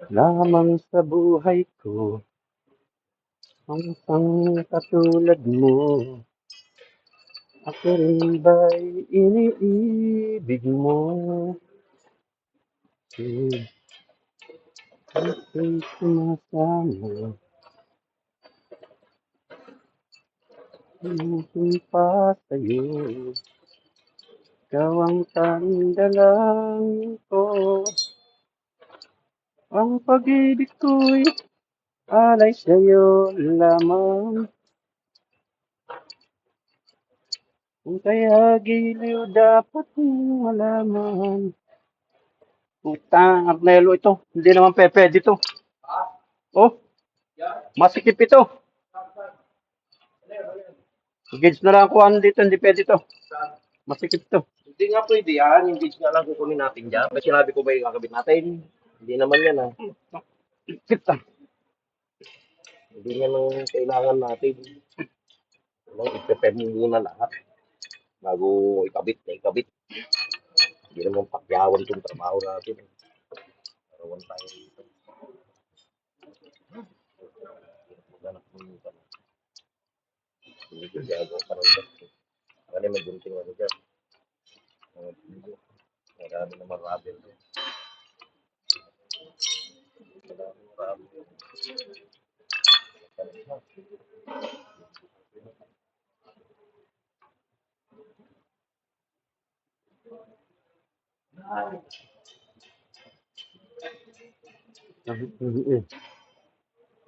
lamang sa buhay ko ang isang katulad mo. Ako rin ba'y iniibig mo? Ako'y sumasama, sumpa sa'yo. Ikaw ang tanging dalangin ko. Ang pag-ibig ko'y alay sa'yo lamang. Kung kaya giliw dapat mong malaman. Putang Arnelo ito. Hindi naman pwede ito. Oh, masikip ito. Gauge na lang ako ano dito. Hindi pwede ito. Masikip ito. Hindi nga pwede yan. Yung gauge nga lang kukunin natin dyan. May sinabi ko ba yung gagawin natin? Hindi naman yan ah. Kita. Hindi nga nang kailangan natin. Ano, i-prepare mo muna lahat bago ikabit na ikabit. Hindi naman pakyawan itong trabaho natin. Parawan tayo dito. Maghanap mo yung hindi ko gagawa pa rin dito. Kasi may gunting ano dyan. Mga video. Marami naman rubber dyan. Marami rubber.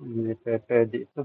Hindi pwede ito.